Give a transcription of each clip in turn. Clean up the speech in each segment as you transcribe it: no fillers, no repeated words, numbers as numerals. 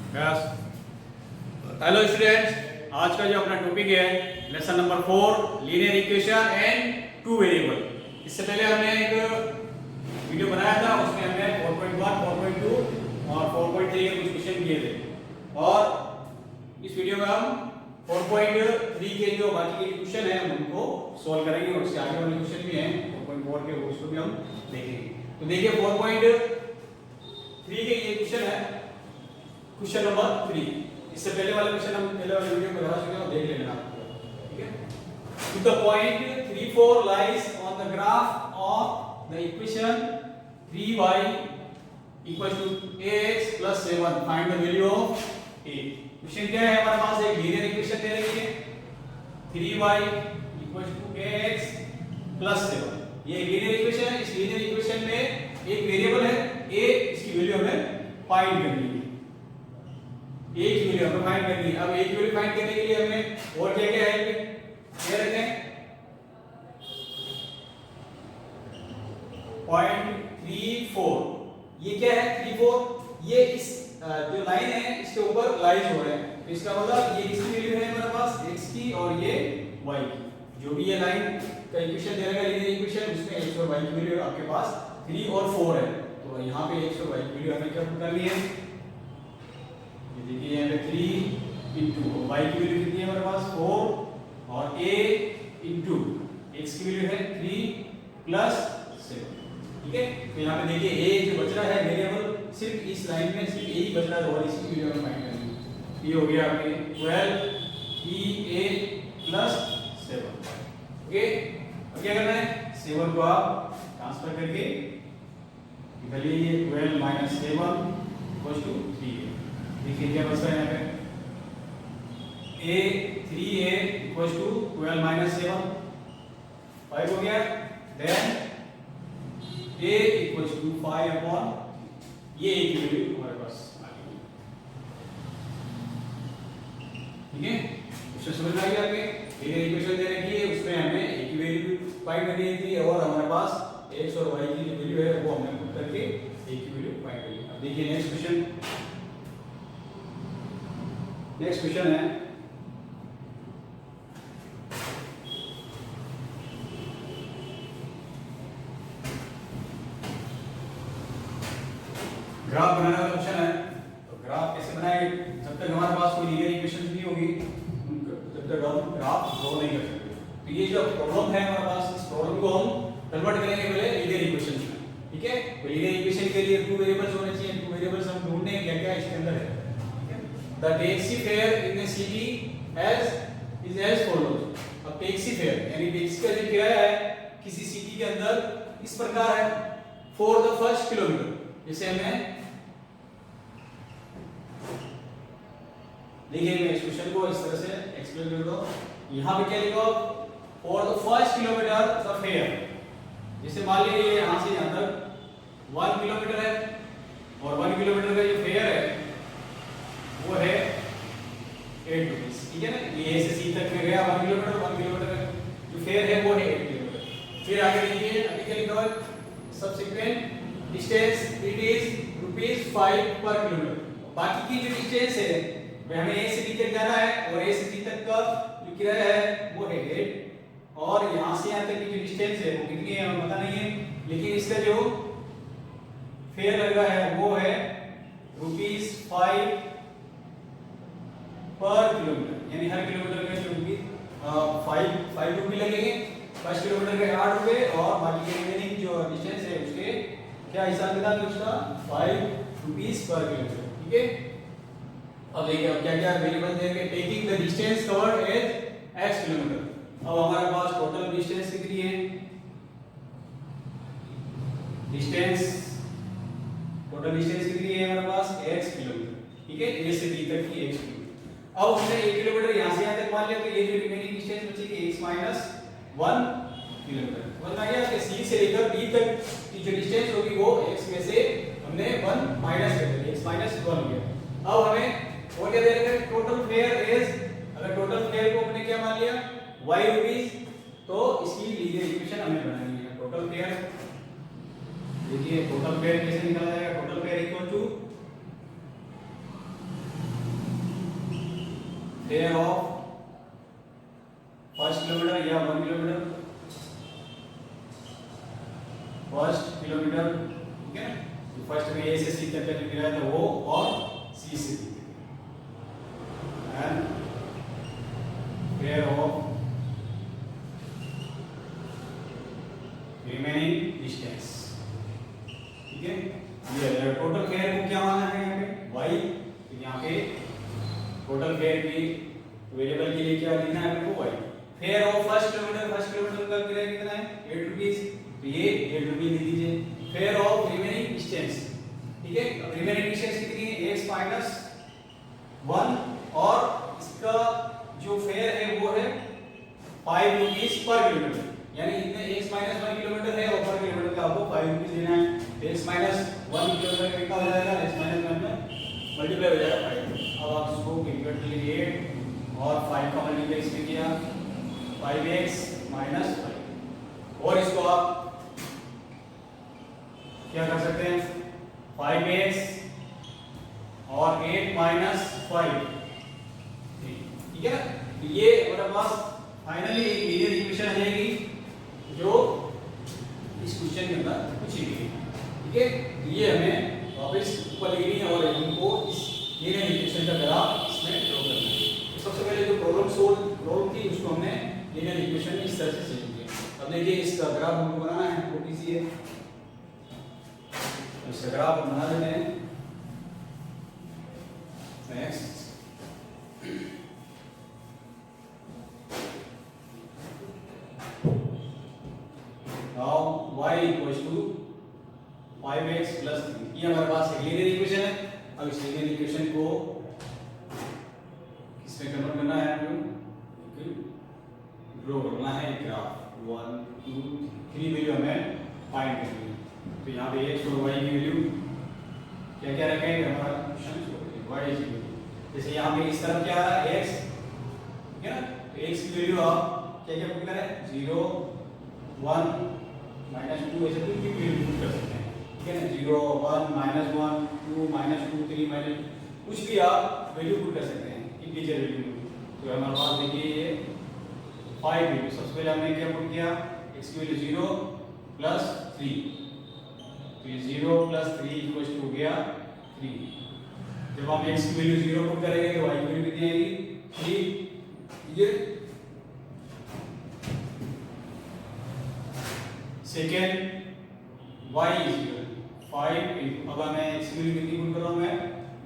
Yes. Hello students, आज का जो अपना टॉपिक है lesson number 4 linear equation and two variable. इससे पहले हमने एक वीडियो बनाया था, उसमें हमने 4.1, 4.2 और 4.3 के कुछ क्वेश्चन किए थे, और इस वीडियो में हम 4.3 के जो बाकी के क्वेश्चन हैं हम उनको सॉल्व करेंगे, और उससे आगे वाले क्वेश्चन भी हैं 4.4 के, उसको भी हम देखेंगे। तो देखिए 4.3 के ये क्वेश्चन है, क्वेश्चन नंबर 3। इससे पहले वाला क्वेश्चन हम पहले वाले वीडियो में बता चुके हैं, देख लेना आप, ठीक है। If the point 3, 4 lies on the graph of the equation 3y equals to ax plus 7, find the value of a। Question क्या है हमारे पास, एक लीनियर इक्वेशन दे रखी है 3y equals to ax plus 7। ये लीनियर इक्वेशन है। इस लीनियर इक्वेशन में एक वेरिएबल है a, इसकी वैल्यू हमें फाइंड करनी है। a की वैल्यू हमें फाइंड करनी है। अब a की वैल्यू फाइंड करने के लिए हमें और क्या क्या है, ये रखें 0.34। ये क्या है 34, ये इस जो लाइन है इसके ऊपर लाइज हो रहे हैं, तो इसका मतलब ये किसकी वैल्यू है हमारे पास, x की और ये y की। जो भी ये लाइन का इक्वेशन दे रहा है लीनियर इक्वेशन, उसमें x और y की वैल्यू आपके पास 3 और 4 है, तो यहाँ पे x और y की वैल्यू हमें क्या पुट करनी है। ये देखिए यहाँ पे 3 into y की वैल्यू कितनी है हमारे पास 4, और a into x की वैल्यू है 3 plus 7, ठीक है। तो यहाँ पे देखिए a जो बच रहा है वेरिएबल, सिर्फ इस लाइन में सिर्फ a ही बच रहा है, और इसकी वैल्यू हमें फाइंड करनी है। ये हो गया आपके 12 3a plus 7, ओके। अब क्या करना है, 7 को आप ट्रांसफर करके निकालिए, ये 12 minus 7 equals to 3a। देखिए क्या बचता है यहाँ पे, a 3a equals to 12 minus 7 5 हो गया, then a equals to 5 upon ये a की वैल्यू हमारे पास आ गई, ठीक है। क्वेश्चन समझ में आ गया आपके, लीनियर इक्वेशन दे रखी है, उसमें हमें a की वैल्यू फाइंड करनी थी, और हमारे पास x और y की जो वैल्यू है वो हमने पुट करके a की वैल्यू फाइंड कर ली। अब देखिए नेक्स्ट क्वेश्चन है ग्राफ बनाने वाला क्वेश्चन है। तो ग्राफ कैसे बनाएंगे, जब तक हमारे पास कोई लीनियर इक्वेशन नहीं होगी तब तक हम ग्राफ ड्रॉ नहीं कर सकते। तो ये जो प्रॉब्लम है हमारे पास, इस प्रॉब्लम को हम कन्वर्ट करेंगे पहले लीनियर इक्वेशन में, ठीक है। तो लीनियर इक्वेशन के लिए टू वेरिएबल्स होने चाहिए, टू वेरिएबल्स हम ढूंढने हैं क्या क्या इसके अंदर है, ठीक है। The taxi fare in the city is as follows. अब टैक्सी फेयर यानी टैक्सी का जो किराया है किसी सिटी के अंदर इस प्रकार है, फॉर द फर्स्ट किलोमीटर। जैसे हमें देखिए मैं इस क्वेश्चन को इस तरह से एक्सप्लेन कर दूं, यहां पे क्या लिखा, for the first kilometre the fair. जैसे मान लीजिए यहां से यहां तक 1 किलोमीटर है, और 1 किलोमीटर का जो फेयर है वो है 8 रुपीस, ठीक है ना। ये ए से सी तक में गया 1 किलोमीटर, 1 किलोमीटर का जो फेयर है वो है 8 किलोमीटर। फिर आगे देखिए अभी क्या लिखा है, सब्सिक्वेंट डिस्टेंस इट इज ₹5 पर किलोमीटर। बाकी की जो डिस्टेंस है वह हमें ए से बी तक जाना है, और ए से बी तक का जो किराया है वो है 8, और यहां से यहां तक की जो डिस्टेंस है वो कितनी है हमें पता नहीं है, लेकिन इसका जो फेयर लगा है वो है ₹5 पर किलोमीटर, यानी हर किलोमीटर का जो 5 रुपये लगेंगे। फर्स्ट किलोमीटर के 8 रुपये, और बाकी के रिमेनिंग जो डिस्टेंस है उसके क्या हिसाब किताब है उसका 5 रुपीस पर किलोमीटर, ठीक है। अब देखिए अब क्या क्या वेरिएबल देंगे, taking the distance covered as x kilometre. अब हमारे पास टोटल डिस्टेंस कितनी है, टोटल डिस्टेंस कितनी है हमारे पास x किलोमीटर, ठीक है। a से b तक की x किलोमीटर। अब हमने 1 किलोमीटर यहां से यहां तक मान लिया, तो ये जो रिमेनिंग डिस्टेंस बचेगी x - 1 किलोमीटर। मतलब आ गया कि c से लेकर b तक की जो डिस्टेंस होगी वो x में से हमने 1 माइनस कर दिया, x - 1 हो गया। अब हमें और क्या दे रखा है, टोटल फेयर इज, अगर टोटल फेयर को हमने क्या मान लिया y रुपीस, तो इसकी लीनियर इक्वेशन हमें बनानी है। टोटल फेयर देखिए, टोटल फेयर कैसे निकाला जाएगा, total fare equal to fare of first kilometre या 1 किलोमीटर, फर्स्ट किलोमीटर, ठीक है। तो फर्स्ट में ए से सी तक का जो गिरा था वो, और सी से D and fair of remaining distance, ठीक है। ये टोटल फेयर को क्या माना है यहाँ पे y, तो यहाँ पे टोटल फेयर की वेरिएबल के लिए क्या लिखना है हमको y। Fair of first kilometre का किराया कितना है 8 रुपीस, तो ये 8 रुपीस लिख दीजिए। फेयर ऑफ रिमेनिंग डिस्टेंस, ठीक है। अब रिमेनिंग डिस्टेंस कितनी है x माइनस 1, और इसका जो फेयर है वो है 5 रुपीस पर किलोमीटर, यानी इतने x माइनस 1 किलोमीटर है और पर किलोमीटर का आपको 5 रुपीस देना है। x माइनस 1 किलोमीटर का कितना हो जाएगा, x माइनस 1 में मल्टीप्लाई हो जाएगा 5। अब आप इसको कैलकुलेट कर लीजिए, 8 और 5 का मल्टीप्लाई इसमें किया 5x माइनस 5, और इसको आप क्या कर सकते हैं 5x और 8 माइनस 5, ठीक है ना। तो ये हमारे पास फाइनली एक लीनियर इक्वेशन आ जाएगी जो इस क्वेश्चन के अंदर पूछी गई है, ठीक है। तो ये हमें वापस ऊपर लिखनी है और इनको इस लीनियर इक्वेशन का ग्राफ इसमें ड्रॉ करना है। तो सबसे पहले जो प्रॉब्लम थी उसको हमने लीनियर इक्वेशन इस तरह से चेंज किया। अब देखिए इसका ग्राफ हमको बनाना है, बहुत इजी है। इसका ग्राफ हम बना देते हैं। Next now y equals to 5x plus 3, ये हमारे पास एक लीनियर इक्वेशन है। अब इस लीनियर इक्वेशन को किसमें कन्वर्ट करना है, हमको ड्रॉ करना है ग्राफ। 1 2 3 वैल्यू हमें फाइंड करनी है। तो यहाँ पे x और y की वैल्यू क्या क्या रखेंगे, हमारा question y is equal to, जैसे यहाँ पे इस तरफ क्या आ रहा है x, ठीक है ना। तो x की वैल्यू आप क्या क्या पुट करें 0 1 -2 ऐसे कुछ भी वैल्यू पुट कर सकते हैं, ठीक है ना। 0 1 -1 2 -2 3 माइनस कुछ भी आप वैल्यू पुट कर सकते हैं, इंटीजर वैल्यू। तो हमारे पास देखिए ये 5 वैल्यू, सबसे पहले हमने क्या पुट किया x की वैल्यू 0 प्लस 3, तो ये 0 प्लस 3 इक्वल्स टू हो गया 3। जब हम x की वैल्यू 0 पुट करेंगे तो y की वैल्यू कितनी आएगी 3। ये सेकेंड y इज इक्वल 5 इनटू, अब मैं x की वैल्यू कितनी पुट कर रहा हूं मैं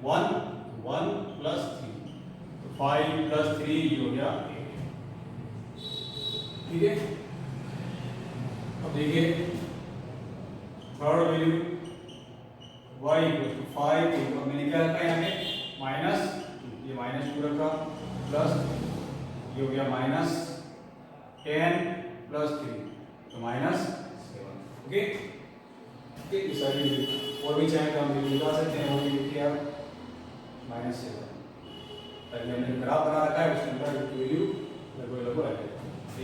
1 प्लस 3, तो 5 प्लस 3 ये हो गया 8, ठीक है। अब देखिए third value y equal to 5 इनटू, अब मैंने क्या रखा है यहाँ पे माइनस, ये -2 रखा, प्लस ये हो गया -10 प्लस 3, तो -7, ओके। ठीक है, सारी और भी चाहे तो हम निकाल सकते हैं, और भी लिखिए आप -7, ताकि हमने ग्राफ बना रखा है उसके अंदर वैल्यू लगभग आ जाए।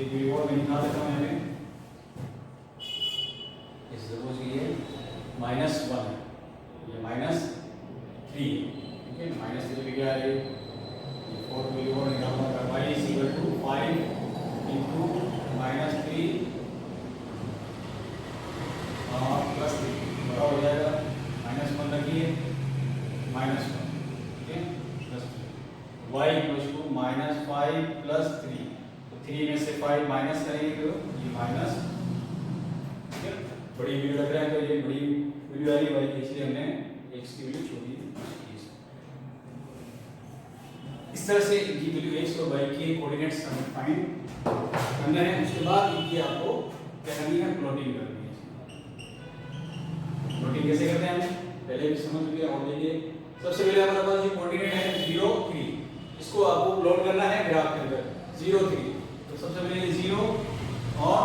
एक वैल्यू और मैं निकाल देता हूँ यहाँ पे, जैसे सपोज कि ये -1 है, ये -3, ठीक है। -3 पे क्या है, ये 4 वैल्यू और निकालना है। y is equal to 5 into -3 plus 3 बड़ा हो जाएगा, -1 रखिए -1, ठीक है, plus 3। y equal to -5 plus 3, तो 3 में से 5 माइनस करेंगे तो ये माइनस, ठीक है। बड़ी वैल्यू लग रहा है तो ये बड़ी वैल्यू आ रही है y की, इसलिए हमने x की वैल्यू छोटी की। इस तरह से इनकी वैल्यू x और y के कोऑर्डिनेट्स हमें फाइंड करना है। उसके बाद इनकी आपको क्या करनी है, प्लॉटिंग करनी है। प्लॉटिंग कैसे करते हैं हम पहले भी समझ चुके हैं, और देखिए सबसे पहले हमारे पास जो कोऑर्डिनेट है 0 3, इसको आपको प्लॉट करना है ग्राफ के अंदर 0 3। तो सबसे पहले ये 0 और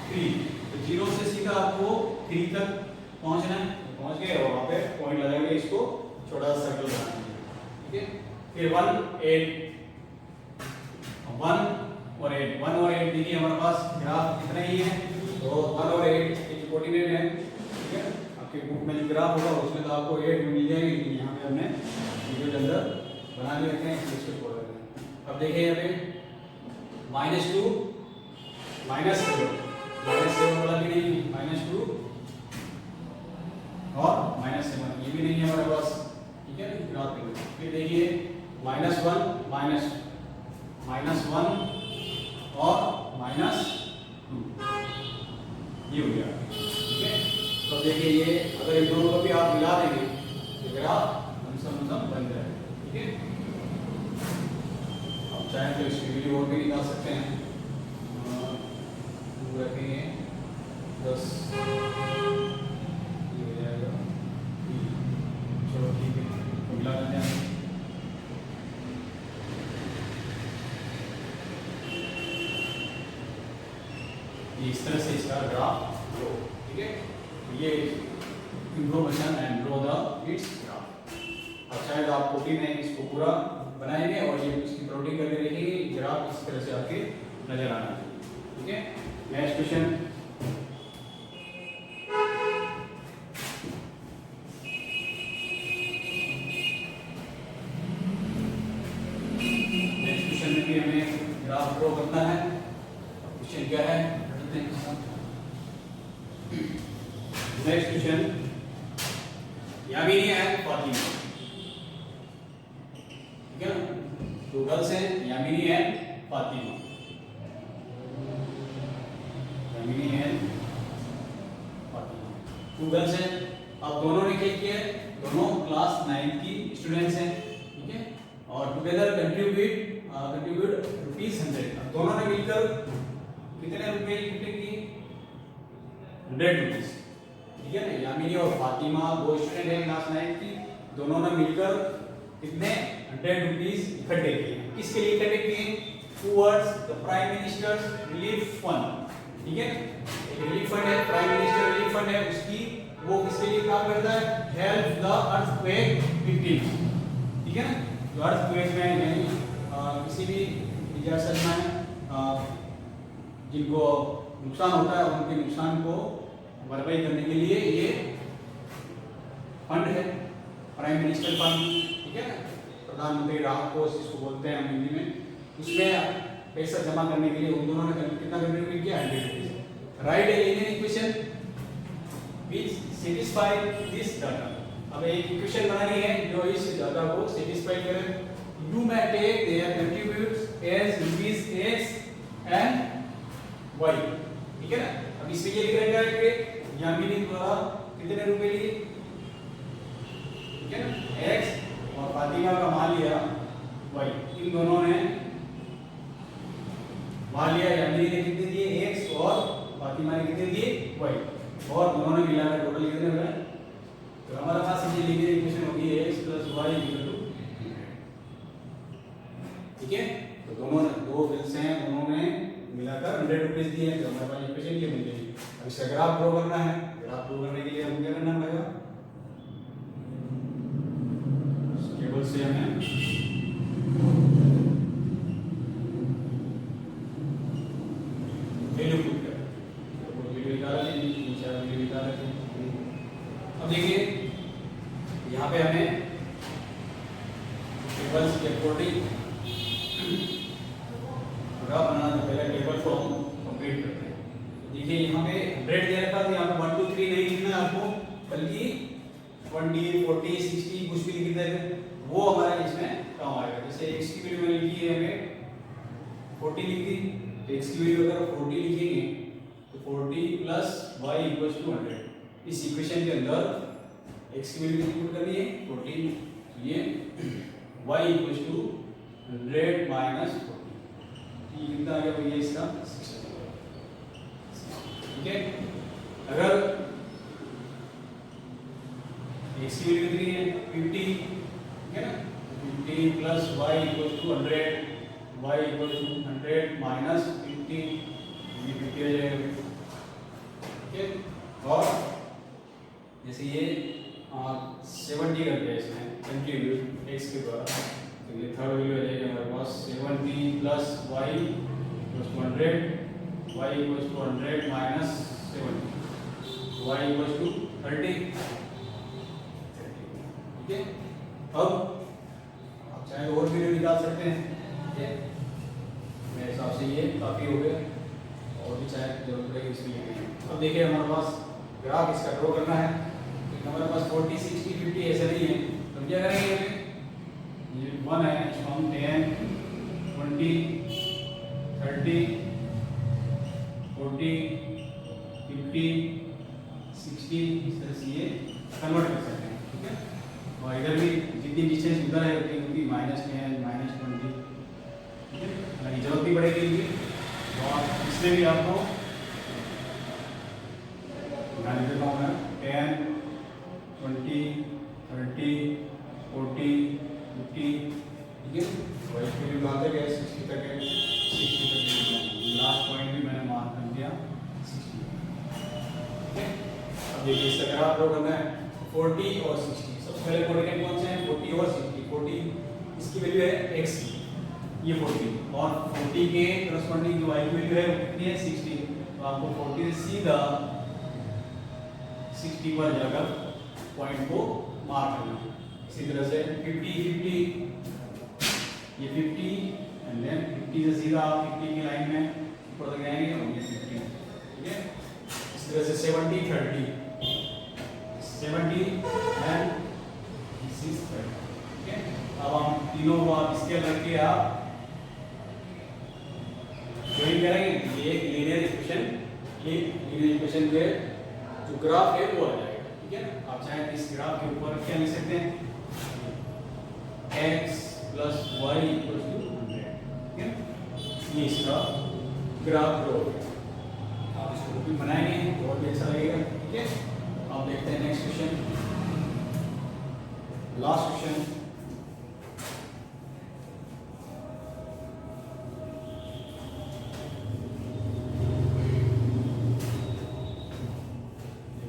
3, तो 0 से सीधा आपको 3 तक पहुंचना है, पहुंच गए और वहां पे पॉइंट लगाएंगे, इसको छोटा सा सर्कल बनाएंगे, ठीक है। फिर 1 8 1 और 8 देखिए हमारे पास ग्राफ इतना ही है, तो 1 और 8 के कोऑर्डिनेट है, ठीक है। आपके बुक में जो ग्राफ होगा उसमें तो आपको 8 मिल जाएंगे, लेकिन यहाँ पे हमने वीडियो के अंदर बना के रखे हैं, इसको छोड़ देते हैं। अब देखिए यहाँ पे -2 -7 वाला भी नहीं, -2 और -7 ये भी नहीं है हमारे पास, ठीक है। फिर देखिए -1 और -2 ये हो गया, ठीक है। तो देखिए ये अगर इन दोनों को भी आप मिला देंगे तो ग्राफ हमसम बन जाएगा, ठीक है। अब चाहे तो इसकी वैल्यू और भी निकाल सकते हैं, रखेंगे 10 ये हो जाएगा, चलो ठीक है मिला देते हैं। इस तरह से इसका ग्राफ ड्रॉ, ठीक है। ये information and draw the it's graph. अब शायद आप कोटी में इसको पूरा बनाएंगे और ये इसकी प्लॉटिंग करके देखेंगे, ग्राफ इस तरह से आपके नजर आना चाहिए, ठीक है। नेक्स्ट क्वेश्चन, में भी हमें ग्राफ ड्रॉ करना है। क्वेश्चन क्या है, next question, Yamini and Fatima, ठीक है ना, दो गर्ल्स हैं Yamini and Fatima, Yamini and Fatima two girls हैं। अब दोनों ने क्या किया, दोनों क्लास 9 की स्टूडेंट्स हैं, ठीक है, और टुगेदर कंट्रीब्यूट ₹100। दोनों ने मिलकर कितने रुपए इकट्ठे किए, ₹100, ठीक है ना। यामिनी और फातिमा दो स्टूडेंट हैं क्लास 9 की, दोनों ने मिलकर कितने ₹100 इकट्ठे किए। किसके लिए इकट्ठे किए, towards the prime ministers relief fund, ठीक है। एक रिलीफ फंड है, प्राइम मिनिस्टर रिलीफ फंड है, उसकी वो किसके लिए काम करता है, हेल्प द अर्थक्वेक विक्टिम्स, ठीक है ना। जो अर्थक्वेक में यानी किसी भी डिजास्टर में जिनको नुकसान होता है उनके नुकसान को भरपाई करने के लिए ये फंड है, प्राइम मिनिस्टर फंड, ठीक है ना, प्रधानमंत्री राहत कोष इसको बोलते हैं हिंदी में। उसमें पैसा जमा करने के लिए उन दोनों ने कितना कंट्रीब्यूट किया, ₹100। Right any equation which satisfy this data. अब एक इक्वेशन बनानी है जो इस डाटा को सैटिस्फाई करे। You may take their contributes as ₹X and Y, ठीक है ना। अब इसमें ये लिख रखा है कि यामिनी द्वारा कितने रुपए लिए, ठीक है ना, X और फातिमा का मान लिया Y। इन दोनों ने मान लिया, यामिनी ने कितने दिए X और फातिमा ने कितने दिए Y, और दोनों ने मिलाकर टोटल कितने हुए। तो हमारे पास ये लिखी गई इक्वेशन होगी X + Y = 100, ठीक है। तो दोनों ने दो बिल्स हैं, दोनों ने मिलाकर ₹100 दिए, तो हमारे पास इक्वेशन ये बन गई। अब इसका ग्राफ ड्रॉ करना है। ग्राफ ड्रॉ करने के लिए हमें क्या करना पड़ेगा, टेबल से हमें वैल्यू पुट करना है, वैल्यू निकाला है, नीचे वैल्यू निकाला है। अब देखिए यहाँ पे हमें टेबल्स के अकॉर्डिंग ग्राफ बनाना तो पहले टेबल को हम कंप्लीट करते हैं। देखिए यहाँ पे 100 दे रखा था, यहाँ पे 1 2 3 नहीं लिखना है आपको, बल्कि 20 40 60 कुछ भी लिख देंगे, वो हमारे इसमें काम आएगा। जैसे x की वैल्यू मैंने लिखी है, हमें 40 लिख दी, तो x की वैल्यू अगर 40 लिखेंगे तो 40 + y = 100। इस इक्वेशन के अंदर x की वैल्यू कितनी पुट करनी है, 40, ये y = 100 - 40, कितना आ गया भैया इसका 60, ठीक है। अगर x की वैल्यू कितनी है 50, ठीक है ना, 50 + y = 100, y = 100 - 50, ये 50 आ जाएगा, ठीक है। और जैसे ये 70 कर दिया इसमें कंट्रीब्यूट x के द्वारा, तो ये थर्ड वैल्यू आ जाएगी हमारे पास 70 + y = 100, y = 100 - 70, y = 30, ठीक है। अब आप चाहे और भी निकाल सकते हैं, ठीक है, मेरे हिसाब से ये काफ़ी हो गया, और भी चाहे जरूरत पड़ेगी इसमें लिखेंगे। अब देखिए हमारे पास ग्राफ इसका ड्रॉ करना है, तो हमारे पास 40 60 50 ऐसे नहीं है, तो क्या करेंगे, ये 1 है, इसको हम 10 20 30 40 50 60 इस तरह से ये कन्वर्ट कर सकते हैं। ठीक है, और इधर भी जितनी डिस्टेंस उधर है उतनी उनकी -10 -20, ठीक है, अगर जरूरत भी पड़ेगी इनकी, और इसमें भी आपको ध्यान देता हूँ मैं 10 20 30 40 50, ठीक है, और इसमें भी बात है 60 तक है, 60 तक लास्ट पॉइंट भी मैंने मार्क कर दिया 60। ठीक है, अब देखिए इसका ग्राफ ड्रॉ करना है 40 और 60। सबसे पहले कोऑर्डिनेट कौन से हैं, 40 और 60। 40 इसकी वैल्यू है x की, ये 40, और 40 के करस्पॉन्डिंग जो y की वैल्यू है वो कितनी है 60, तो आपको 40 से सीधा 60 पर जाकर पॉइंट को मार्क करना है। इसी तरह से 50 ये 50 एंड देन 50 से सीधा आप 50 की लाइन में ऊपर तक जाएंगे और ये 50, ठीक है। इस तरह से 70 30 70 एंड 30, ठीक है। अब हम तीनों को आप इसके करके आप ज्वाइन करेंगे, ये एक लीनियर इक्वेशन के जो ग्राफ है वो आ जाएगा। ठीक है, आप चाहे तो इस ग्राफ के ऊपर क्या लिख सकते हैं, x + y = 100, ठीक है, ये इसका ग्राफ ड्रॉ है। आप इसको भी बनाएंगे तो और भी अच्छा लगेगा। ठीक है, आप देखते हैं next question, last question.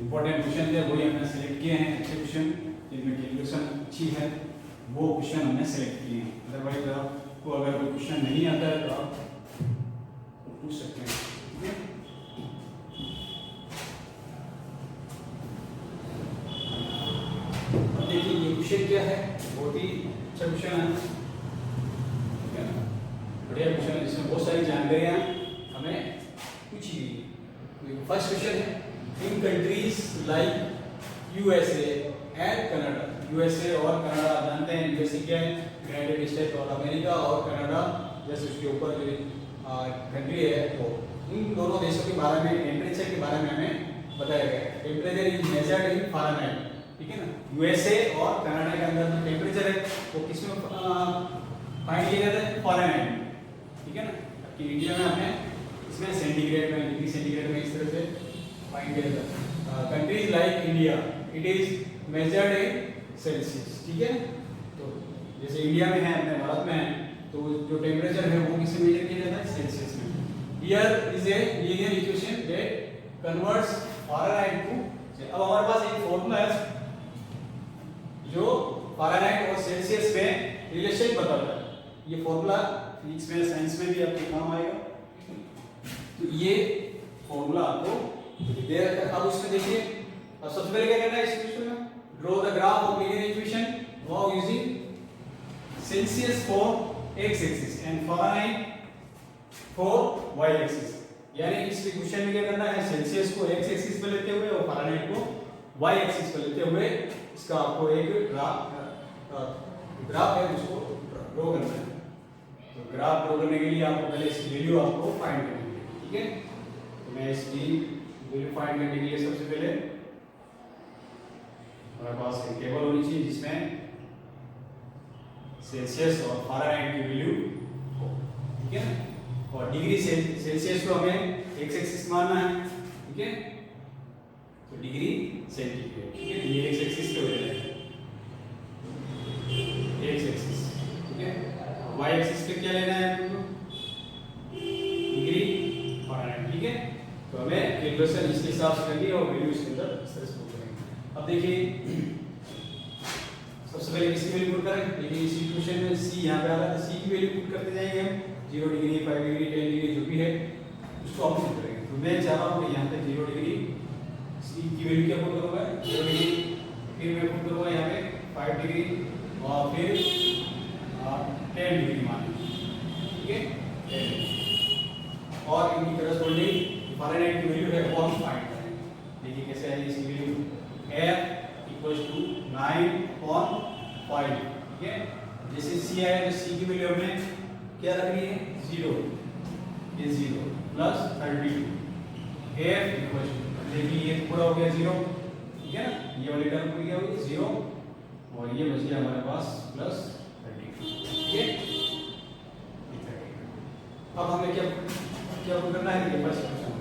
Important question थे वही हमने सेलेक्ट किए हैं, अच्छे क्वेश्चन जिनमें कैलकुलेशन अच्छी है वो क्वेश्चन हमने सेलेक्ट किए हैं। अदरवाइज आपको अगर कोई क्वेश्चन नहीं आता है तो आप पूछ सकते हैं। ठीक है, अब देखिए ये क्वेश्चन क्या है, बहुत ही अच्छा क्वेश्चन है, ठीक है ना, बढ़िया क्वेश्चन है जिसमें बहुत सारी जानकारियां हमें पूछी गई है। फर्स्ट क्वेश्चन है, in countries like USA and Canada, USA और कनाडा आप जानते हैं, यूएसए क्या है, यूनाइटेड स्टेट और अमेरिका, और कनाडा जैसे उसके ऊपर जो कंट्री है, तो इन दोनों देशों के बारे में टेम्परेचर के बारे में हमें बताया गया है। Temperature is measured in Fahrenheit, ठीक है ना। यूएसए और कनाडा के अंदर जो टेम्परेचर है वो किसमें फाइंड किया जाता है, फ़ारेनहाइट में, ठीक है ना। कि इंडिया में हमें इसमें सेंटीग्रेड में, डिग्री सेंटीग्रेड में इस तरह से फाइंड किया जाता है। Countries like India it is measured in Celsius, ठीक है। तो जैसे इंडिया में है, अपने भारत में है, तो जो टेम्परेचर है वो किससे मेजर किया जाता है, सेल्सियस में। Here is a linear equation that converts Fahrenheit to, अब हमारे पास एक फॉर्मूला है जो फ़ारेनहाइट और सेल्सियस में रिलेशन बताता है। ये फॉर्मूला फिजिक्स में, साइंस में भी आपके काम आएगा। तो ये फॉर्मूला आपको दे रखा है। अब उसमें देखिए, अब सबसे पहले क्या करना है इस क्वेश्चन में, draw the graph of linear equation wow using Celsius for x axis and Fahrenheit for y axis. यानी इस क्वेश्चन में क्या करना है, सेल्सियस को एक्स एक्सिस पे लेते हुए और फ़ारेनहाइट को वाई एक्सिस पे लेते हुए इसका आपको एक ग्राफ है उसको ड्रॉ करना है। तो ग्राफ ड्रॉ करने के लिए आपको पहले इसकी वैल्यू आपको फाइंड करनी है, ठीक है। तो मैं इसकी वैल्यू फाइंड करने के लिए सबसे पहले हमारे पास एक टेबल होनी चाहिए जिसमें सेल्सियस और फ़ारेनहाइट की वैल्यू हो, ठीक है ना। और डिग्री सेल्सियस को हमें एक्स एक्सिस मानना है, ठीक है। तो डिग्री सेंटीग्रेड, ठीक है, ये एक्स एक्सिस पे हो जाएगा, एक्स एक्सिस, ठीक है। वाई एक्सिस पे क्या लेना है हमको, डिग्री फ़ारेनहाइट, ठीक है। तो हमें कैलकुलेशन इसके हिसाब से करनी है और वैल्यू इसके अंदर इस तरह से पुट करेंगे। अब देखिए सबसे पहले किसकी वैल्यू पुट करें, देखिए इस इक्वेशन में सी यहाँ पे आ रहा है, सी की वैल्यू पुट करते जाएंगे हम, 0 डिग्री 5 डिग्री 10 डिग्री जो भी है उसको आप पुट करेंगे। तो मैं चाह रहा हूँ कि यहाँ पे 0 डिग्री सी की वैल्यू क्या पुट करूँगा, 0 डिग्री, फिर मैं पुट करूँगा यहाँ पे 5 डिग्री और फिर 10 डिग्री मान लीजिए, और इनकी करस्पॉन्डिंग फारेनहाइट की वैल्यू है 1 फाइंड करेंगे। देखिए कैसे आएगी इसकी वैल्यू, F इक्वल्स टू 9/5, ठीक है। जैसे C आया तो C की वैल्यू हमने क्या रखनी है 0, ये 0 प्लस 32, F इक्वल्स टू, देखिए ये पूरा हो गया 0, ठीक है ना, ये वाली टर्म पूरी क्या होगी 0 और ये बच गया हमारे पास प्लस 32, ठीक है। अब हमें क्या क्या करना है, ये फर्स्ट क्वेश्चन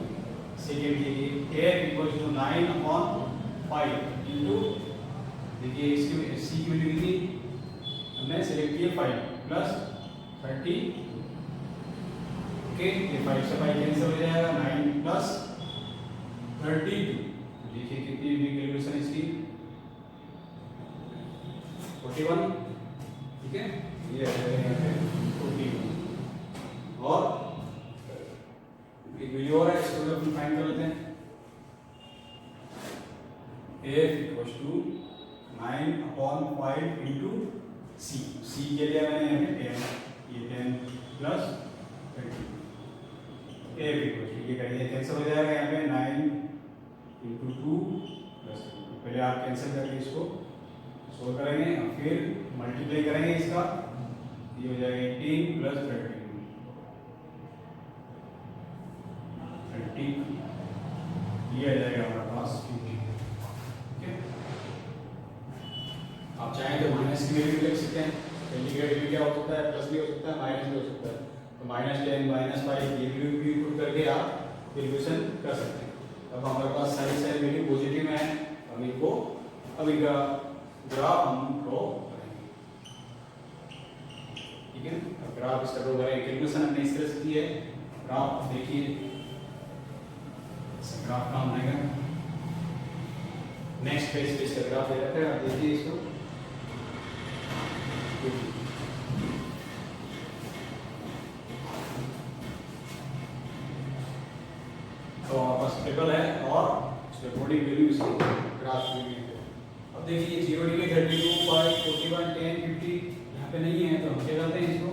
सेकंड ये F इक्वल्स टू 9/5 इनटू, देखिए इसकी C की वैल्यू कितनी हमने सेलेक्ट किया 5 प्लस 30, ओके, ये 5 से 5 कैंसिल हो जाएगा, 9 प्लस 32, देखिए कितनी कैलकुलेशन इसकी 41, ठीक है, ये आ जाएगा यहाँ पे 41 और एक वैल्यू और है, इसको भी अपन फाइंड कर लेते हैं। F equals to 9/5 into C, C के लिए मैंने यहाँ पे 10, ये 10 प्लस 30, F इक्वल्स टू, ये करिए कैंसिल हो जाएगा यहाँ पे 9 इनटू 2 प्लस 2, पहले आप कैंसिल करके इसको सोल्व करेंगे और फिर मल्टीप्लाई करेंगे इसका, ये हो जाएगा 18 प्लस 30, ये आ जाएगा हमारे पास 50, ठीक है। आप चाहें तो माइनस की वैल्यू भी लिख सकते हैं, पहली की वैल्यू क्या हो सकता है, प्लस भी हो सकता है, माइनस भी हो सकता है, तो -10 -5 ये वैल्यू भी पुट करके आप कैलकुलेशन कर सकते हैं। अब हमारे पास सारी वैल्यू पॉजिटिव है, हम इनको अब इनका ग्राफ हम ड्रॉ करेंगे, ठीक है। अब ग्राफ इसका ड्रॉ करेंगे, कैलकुलेशन हमने इस तरह से की है, ग्राफ देखिए ग्राफ काम आएगा, नेक्स्ट पेज पे इसका ग्राफ दे रखा है, आप देखिए इसको, तो हमारे पास टेबल है और उसमें कोडिंग वैल्यू इसकी ग्राफ वैल्यू है। अब देखिए 0 डिग्री 32 5 41 10 50 यहाँ पे नहीं है, तो हम क्या करते हैं इसको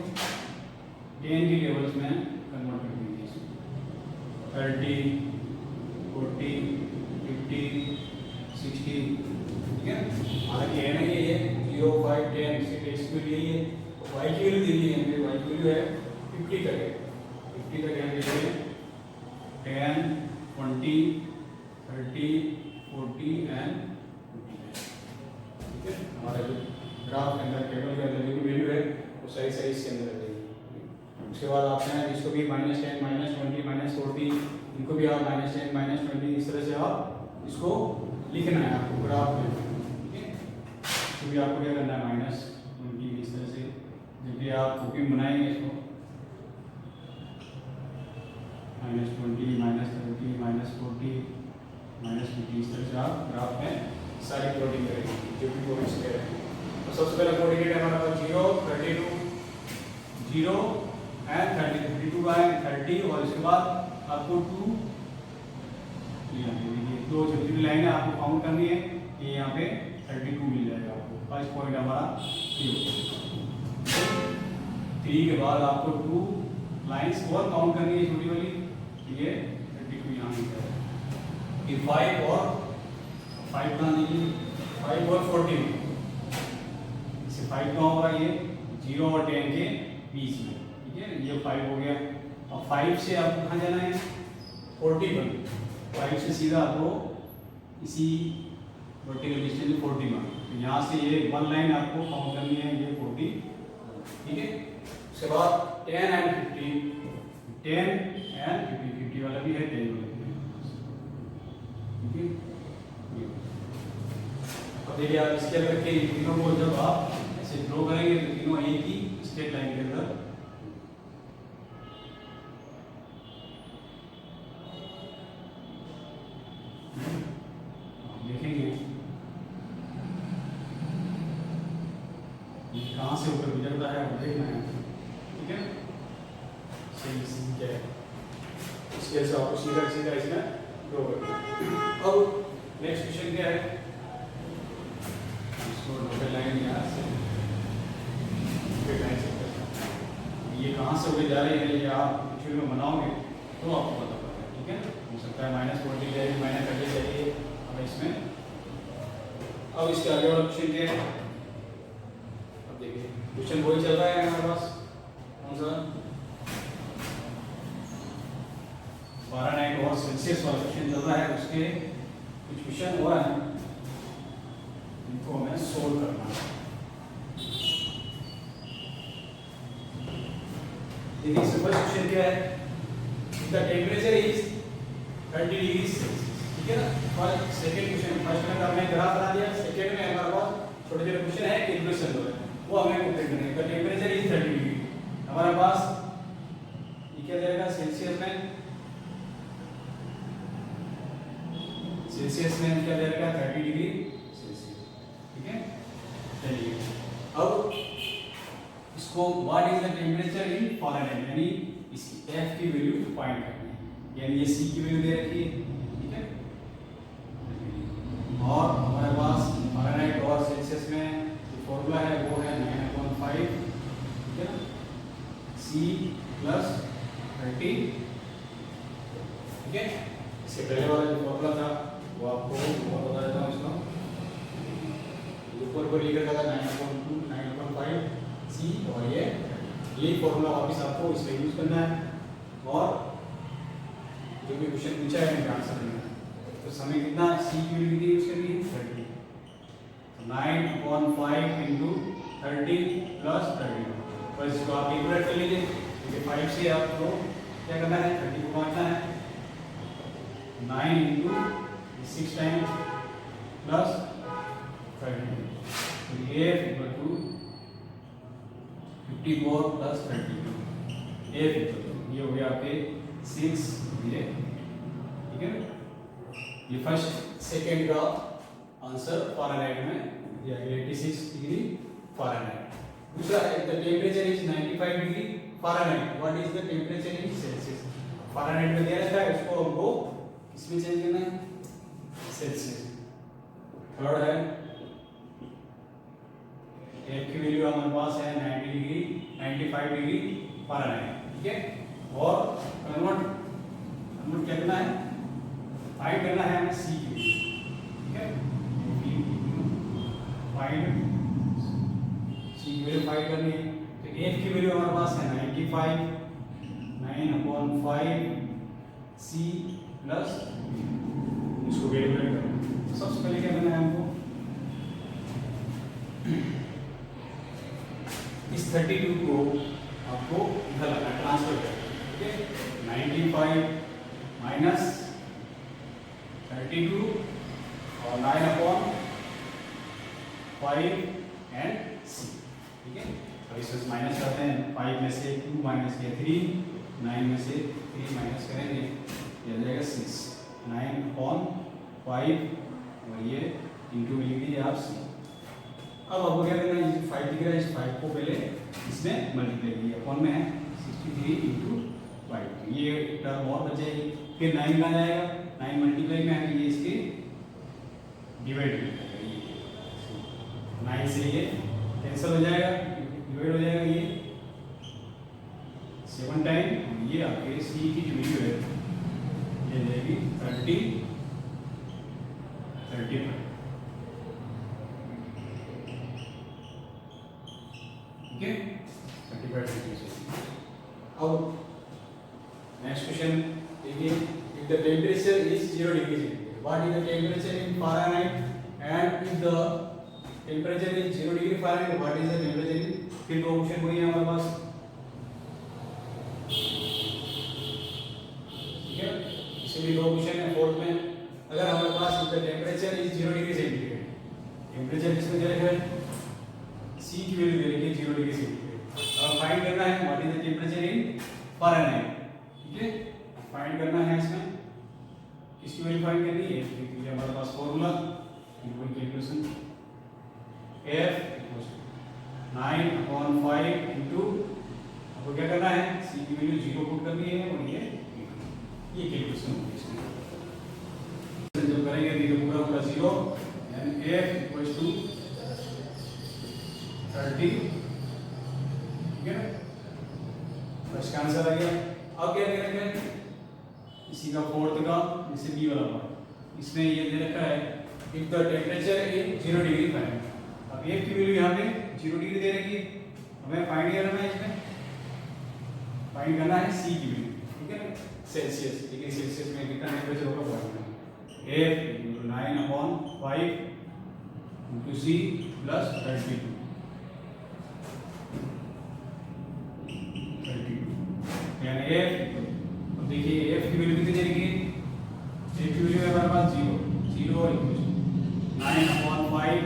10 की लेवल्स में कन्वर्ट कर देंगे इसको, 30 40 50 60, ठीक है। हालांकि है ना ये 0 5 10 इसके लिए यही है, तो y की वैल्यू दी है, y की वैल्यू है 50 तक है, 50 तक यहाँ देखिए 10 20 30 40 एंड 50, ठीक है। हमारा जो ग्राफ के अंदर टेबल के अंदर जो वैल्यू है वो सही सही इसके अंदर रहेगी। उसके बाद आप चाहें इसको भी -10 -20 -40 इनको भी आप -10 -20 इस तरह से आप इसको लिखना है आपको ग्राफ में, ठीक है। तो भी आपको क्या करना है -20 इस तरह से, जब भी आप कॉपी बनाएंगे इसको -20 -30 -40 -50 इस तरह से आप ग्राफ में सारी प्लॉटिंग करेंगे जो भी पॉइंट्स कह रहे हैं। तो सबसे पहले कोऑर्डिनेट है हमारा 0 32 0 एंड 30, 32 बाय 30 और इसके बाद आपको 2 ये दो जो लाइन है आपको काउंट करनी है, ये यहाँ पे 32 मिल जाएगा आपको, फर्स्ट पॉइंट हमारा 3 के बाद आपको 2 लाइंस और काउंट करनी है छोटी वाली, ये 32 यहाँ मिल जाएगा, ये 5 और 5 का नहीं 5 और 40 इससे 5 का होगा ये 0 और 10 के बीच में, ठीक है, ये 5 हो गया। अब 5 से आपको कहाँ जाना है 41, 5 से सीधा आपको इसी वर्टिकल डिस्टेंस 41, तो यहाँ से ये 1 लाइन आपको काउंट करनी है, ये 40, ठीक है। उसके बाद 10 एंड 50 50 वाला भी है, 10 वाला भी है, ठीक है। अब देखिए आप इसके अंदर के तीनों को जब आप ऐसे ड्रॉ करेंगे तो तीनों एक ही स्ट्रेट लाइन के अंदर देखेंगे ये कहाँ से ऊपर गुजरता है वो देखना है, ठीक है। सही क्या है इसके से आपको सीधा सीधा इसमें ड्रॉ करना है। अब नेक्स्ट क्वेश्चन क्या है, इसको डॉटेड लाइन यहाँ से ये कहाँ से होकर जा रही है, ये आप एक्चुअली में बनाओगे तो आपको पता पड़ेगा, ठीक है। हो सकता है -40 चाहिए, -30 चाहिए। अब इसमें अब इसके आगे वाला क्वेश्चन क्या है, अब देखिए क्वेश्चन वही चल रहा है हमारे पास, कौन सा फ़ारेनहाइट और सेल्सियस वाला क्वेश्चन चल रहा है। उसके कुछ क्वेश्चन और हैं, इनको हमें सोल्व करना है। देखिए इसमें फर्स्ट क्वेश्चन क्या है, the temperature is 30 degree Celsius, ठीक है ना। फर्स्ट सेकंड क्वेश्चन, फर्स्ट में हमने ग्राफ बना दिया, सेकंड में हमारे पास छोटे छोटे क्वेश्चन है, कैलकुलेशन हो रहा है, वो हमें कंप्लीट करना है। द टेम्परेचर इज 30 डिग्री, हमारे पास ये क्या जाएगा सेल्सियस में, सेल्सियस में क्या जाएगा 30 डिग्री सेल्सियस, ठीक है। चलिए अब इसको what is the temperature in Fahrenheit, यानी इसकी एफ की वैल्यू फाइंड करनी है, यानी ये सी की वैल्यू दे रखी है, ठीक है। और हमारे पास फ़ारेनहाइट और सेल्सियस में जो फॉर्मूला है वो है 9/5, ठीक है ना, सी प्लस 30, ठीक है। इसके पहले वाला जो फॉर्मूला था वो आपको और बता देता हूँ इसका, ऊपर पर लिखा था 9/2 9/5 सी, और यही फॉर्मूला वापस आपको इसमें यूज करना है, और जो भी क्वेश्चन पूछा है उनका आंसर देना है। तो समय कितना सी की वैल्यू कितनी यूज करनी है 30, तो 9/5 इंटू 30 प्लस 30, बस इसको आप कैलकुलेट कर लीजिए, क्योंकि 5 से आपको क्या करना है 30 को काटना है, 9 इंटू 6 टाइम प्लस 30, तो ये इक्वल टू 54 प्लस 32, ये हो गया आपके 6, ये ठीक है। ये फर्स्ट सेकेंड का आंसर फ़ारेनहाइट में या 86 डिग्री फ़ारेनहाइट। दूसरा है the temperature is 95 degree Fahrenheit, what is the temperature in Celsius. Fahrenheit में दिया रहता है, उसको हमको किसमें चेंज करना है सेल्सियस। थर्ड है एफ की वैल्यू हमारे पास है 90 डिग्री 95 डिग्री फ़ारेनहाइट, ठीक है। और कन्वर्ट क्या करना है, फाइंड करना है हमें सी की वैल्यू, ठीक है। फाइंड सी की वैल्यू फाइंड करनी है, तो एफ की वैल्यू हमारे पास है 95, 9/5 सी प्लस, इसको कैलकुलेट करो। सबसे पहले क्या करना है हमको, इस 32 को आपको इधर लाना, ट्रांसफर करना, ठीक है। 95 माइनस 32 और 9/5 एंड सी, ठीक है। अब इसमें माइनस करते हैं, 5 में से 2 माइनस किया 3, 9 में से 3 माइनस करेंगे, ये आ जाएगा 6, 9/5 और ये इंटू में लिख दीजिए आप सी। अब आपको क्या करना है, 5 दिख रहा है, इस 5 को पहले इसमें मल्टीप्लाई कीजिए, अपॉन में है 63 इंटू 5, ये टर्म और बच जाएगी। फिर 9 कहाँ जाएगा, 9 मल्टीप्लाई में है, ये इसके डिवाइड हो जाएगा, ये 9 से ये कैंसिल हो जाएगा, डिवाइड हो जाएगा, ये 7 टाइम, ये आपके सी की जो वैल्यू है ये जाएगी 30 35, ठीक है 35। अब नेक्स्ट क्वेश्चन देखिए, if the temperature is 0 degree centigrade, what is the temperature in Fahrenheit, and if the temperature is 0 degree Fahrenheit, what is the temperature in, फिर दो ऑप्शन वही है हमारे पास, ठीक है। इसलिए दो क्वेश्चन है फोर्थ में, अगर हमारे पास if the temperature is 0 degree centigrade, temperature किसमें दे रखा है सी की वैल्यू दे रखी है 0 डिग्री सेंटीग्रेड, अब फाइंड करना है what is the temperature in Fahrenheit, ठीक है। फाइंड करना है इसमें किसकी वैल्यू फाइंड करनी है, ये हमारे पास formula equal calculation f 9/5 into, आपको क्या करना है सी की वैल्यू 0 पुट करनी है, और ये कैलकुलेशन होगी इसमें। जब करेंगे तो ये पूरा पूरा 0 एंड f इक्वल्स टू 30, ठीक है ना, फर्स्ट का आंसर आ गया। अब क्या करेंगे, इसी का फोर्थ का जैसे बी वाला पार्ट, इसमें ये दे रखा है if the temperature is 0 degree Fahrenheit. अब एफ की वैल्यू यहाँ पे 0 डिग्री दे रखी है, हमें फाइंड करना है, इसमें फाइंड करना है सी की वैल्यू, ठीक है ना, सेल्सियस, डिग्री सेल्सियस में कितना टेम्परेचर होगा फाइंड करना है। एफ 9/5 into c plus 32 यानी एफ, अब देखिए एफ की वैल्यू कितनी देंगे, एफ की वैल्यू है हमारे पास 0 और 9/5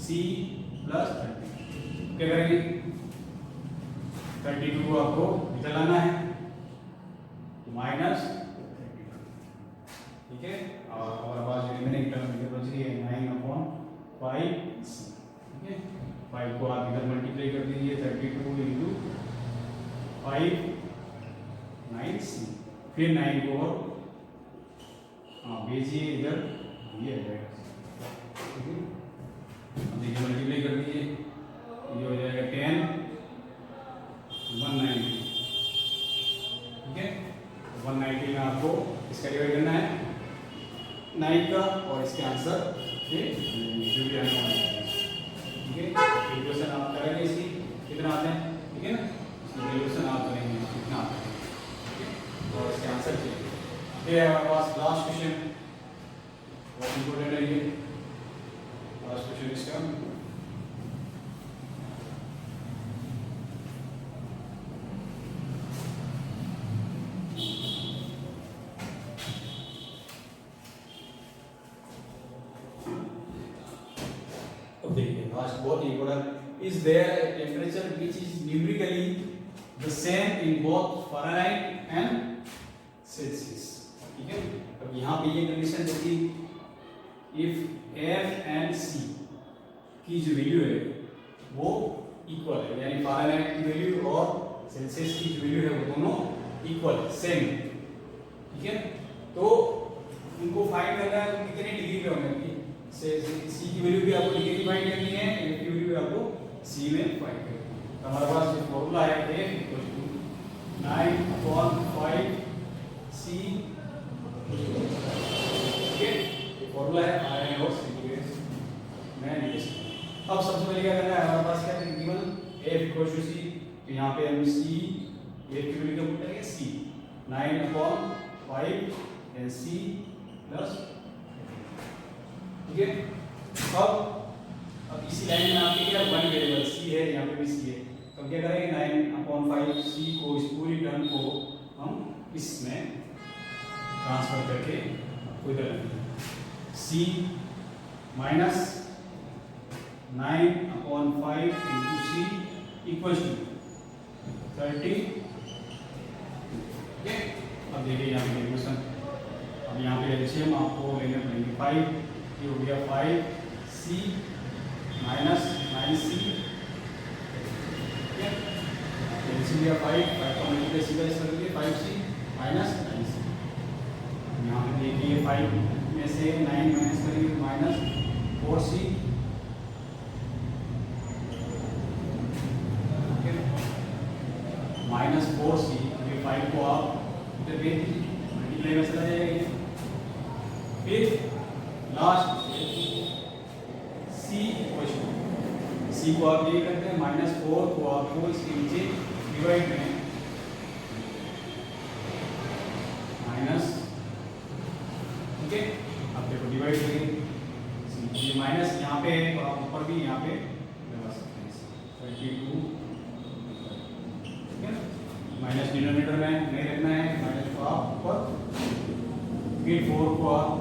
c प्लस 32, क्या करेंगे 32 को आपको इधर लाना है माइनस 32, ठीक है, और हमारे पास रिमेनिंग टर्म इधर बच रही है 9/5 c, ठीक है, 5 को आप इधर मल्टीप्लाई कर दीजिए 32 into 5 9 c, फिर 9 को और भेजिए इधर, ये आ जाएगा, ठीक है, अब देखिए मल्टीप्लाई कर दीजिए, ये हो जाएगा 10 190, ठीक है, 190 में आपको इसका डिवाइड करना है 9 का और इसके आंसर ये जो भी आने वाला है, ठीक है, इक्वेशन आप करेंगे इसकी कितना आते हैं, ठीक है ना, इसकी इक्वेशन आप करेंगे कितना आता है, ठीक है, और इसके आंसर चाहिए। ये है हमारे पास लास्ट क्वेश्चन, बहुत इंपॉर्टेंट है ये लास्ट क्वेश्चन इसका। अब देखिए लास्ट बहुत important, is there a temperature which is numerically the same in both Fahrenheit and Celsius, ठीक है, अब यहाँ पे ये कंडीशन देखिए, इफ एफ एंड सी की जो वैल्यू है वो इक्वल है, यानी फारेनहाइट की वैल्यू और सेल्सियस की जो वैल्यू है वो दोनों इक्वल है, सेम, ठीक है, तो उनको फाइंड करना है तो कितने डिग्री पे होंगे, सी की वैल्यू भी आपको डिग्री फाइंड करनी है, एफ की वैल्यू भी आपको सी में फाइंड करनी है। तो हमारे पास जो फॉर्मूला है एफ इक्वल टू 9/5 सी, ठीक है, ये फॉर्मूला है आयरन और सेंटीग्रेड में लिख। अब सबसे पहले क्या करना है, हमारे पास क्या है गिवन एफ इक्वल टू सी, तो यहाँ पे हम सी एफ की वैल्यू क्या पुट करेंगे सी 9/5 एंड सी प्लस, ठीक है, अब इसी लाइन में आपके क्या वन वेरिएबल सी है, यहाँ पे भी सी है, तो क्या करेंगे 9/5 सी को इस पूरी टर्म को हम इसमें ट्रांसफर करके इधर C minus 9/5 into C equals to 30, ठीक है, अब देखिए यहाँ पे इक्वेशन, अब यहाँ पे एलसीएम आपको लेने पड़ेंगे 5, ये हो गया 5 सी माइनस 9 सी, ठीक है, एलसीएम लिया 5 का मल्टीप्लाई सीधा इस कर दिए 5 सी माइनस 9 सी, यहाँ पे देखिए 5 में से 9 माइनस करेंगे माइनस 4 सी, माइनस 4 सी, ये 5 को आप इधर भेज दीजिए मल्टीप्लाई में चला जाएगा, फिर लास्ट सी इक्वेशन, सी को आप ये करते हैं -4 को आपको इसके नीचे डिवाइड में माइनस, ठीक है, आप देखो डिवाइड करिए, ये माइनस यहाँ पे है तो आप ऊपर भी यहाँ पे लगा सकते हैं 32, ठीक है, माइनस डिनोमिनेटर में नहीं रखना है, माइनस को आप ऊपर, फिर 4 को आप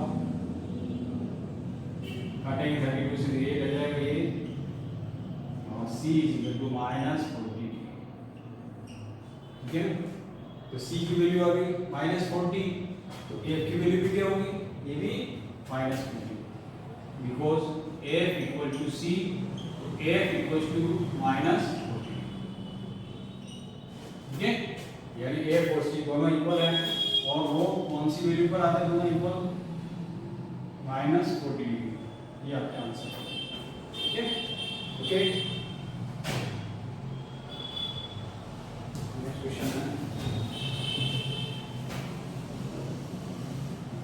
काटेंगे 32 से 8 आ जाएगा ये, और c इक्वल टू -40, ठीक है, तो c की वैल्यू आ गई -40, तो f की वैल्यू भी क्या होगी, ये भी -40, because f equal to c, तो f इक्वल टू -40, ठीक है, यानी f और c दोनों इक्वल है, और वो कौन सी वैल्यू पर आते हैं दोनों इक्वल, -40 डिग्री, ये आपका आंसर है, ठीक है, ओके, नेक्स्ट क्वेश्चन है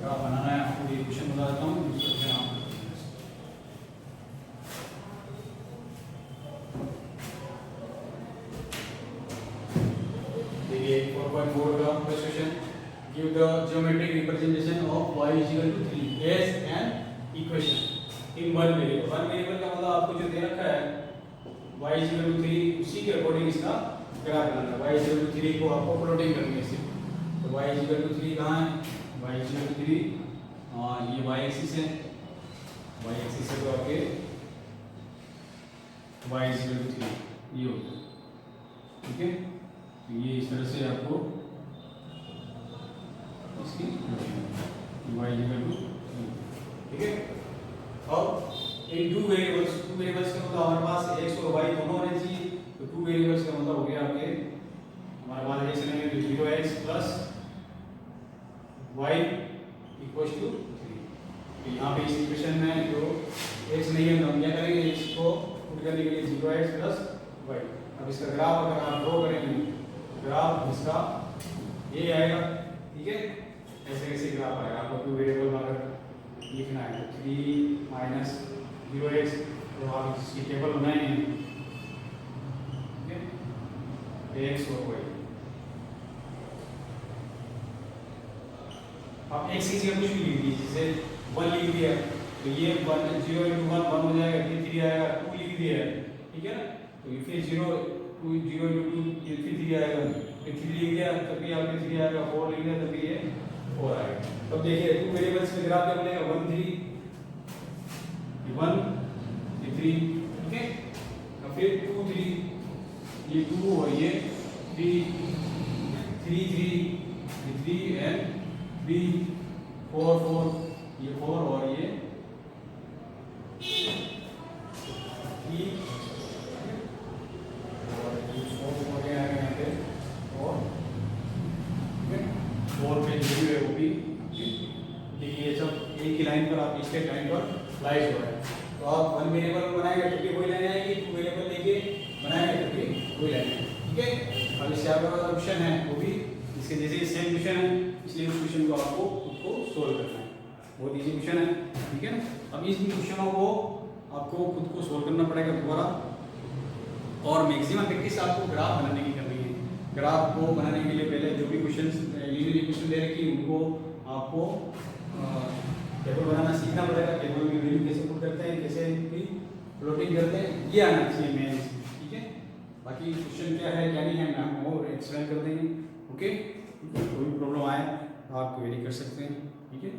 ग्राफ बनाना है आपको, ये क्वेश्चन बता देता हूँ, इसको आप देखिए 4.4 का question, give the geometric representation of y is equal to 3 as an equation in one variable। One variable का मतलब आपको जो दे रखा है y is equal to 3, उसी के अकॉर्डिंग इसका ग्राफ बनाना है। y is equal to 3 को आपको प्लॉटिंग करनी है सिर्फ, तो y is equal to 3 कहाँ है, y is equal to 3 ये y एक्सिस है, y एक्सिस है तो आपके y is equal to 3 ये होगा, ठीक है। तो ये इस तरह से आपको इसकी y is equal to 3, ठीक है। अब इन टू वेरिएबल्स का मतलब हमारे पास x और y दोनों होने चाहिए, तो टू वेरिएबल्स का मतलब हो गया आपके हमारे पास x नहीं है 0x plus y equals to 3। तो यहाँ पे इस इक्वेशन में जो x नहीं है तो हम क्या करेंगे, इसको पुट करने के लिए 0x प्लस y। अब इसका ग्राफ अगर आप ड्रॉ करेंगे, ग्राफ इसका ये आएगा, ठीक है। ऐसे कैसे ग्राफ आएगा, आपको टू वेरिएबल में अगर लिखना है तो 3 माइनस 0x, तो आप इसकी टेबल बनाएंगे, ठीक है, x और y। आप x की जगह कुछ भी लिख दीजिए, जैसे 1 लिख दिया तो ये 1 0 into 1 1 हो जाएगा, ये 3 आएगा, 2 लिख दिया है, ठीक है ना। तो ये फिर 0 2 0 into 2 ये फिर 3 आएगा, फिर 3 लिख दिया तब भी आपके 3 आएगा, 4 लिख दिया तब भी ये 4 आएगा। तब देखिए टू वेरिएबल्स में ग्राफ क्या बनेगा, 1 3 1 ये 3, ठीक है। अब फिर 2 3 ये 2 और ये 3 3 3 ये 3 एंड 3 4 4 ये 4 और ये 3 और ये 4 हो गया है यहाँ पे, और ठीक है 4 पे जो भी है वो भी, देखिए ये सब एक ही लाइन पर आप इसके लाइन पर लाइज हो रहा है। तो आप वन वेरिएबल बनाएंगे तो भी कोई लाइन आएगी, टू वेरिएबल लेके बनाएंगे तो भी कोई लाइन आएगी, ठीक है। अब इससे आपका ऑप्शन है वो भी इसके जैसे सेम क्वेश्चन है, इसलिए उस क्वेश्चन को आपको खुद को सोल्व करना है, बहुत इजी क्वेश्चन है, ठीक है ना। अब इस क्वेश्चनों को आपको खुद को सोल्व करना पड़ेगा दोबारा, और मैक्सिमम प्रैक्टिस आपको ग्राफ बनाने की करनी है। ग्राफ को बनाने के लिए पहले जो भी क्वेश्चन दे रखी उनको आपको टेबल बनाना सीखना पड़ेगा, टेबल में वैल्यू कैसे पुट करते हैं, कैसे भी प्लॉटिंग करते हैं, ये आना चाहिए मेन, ठीक है। बाकी क्वेश्चन क्या है क्या नहीं है हम और एक्सप्लेन कर देंगे, ओके। कोई प्रॉब्लम आए तो आप क्वेरी कर सकते हैं, ठीक है।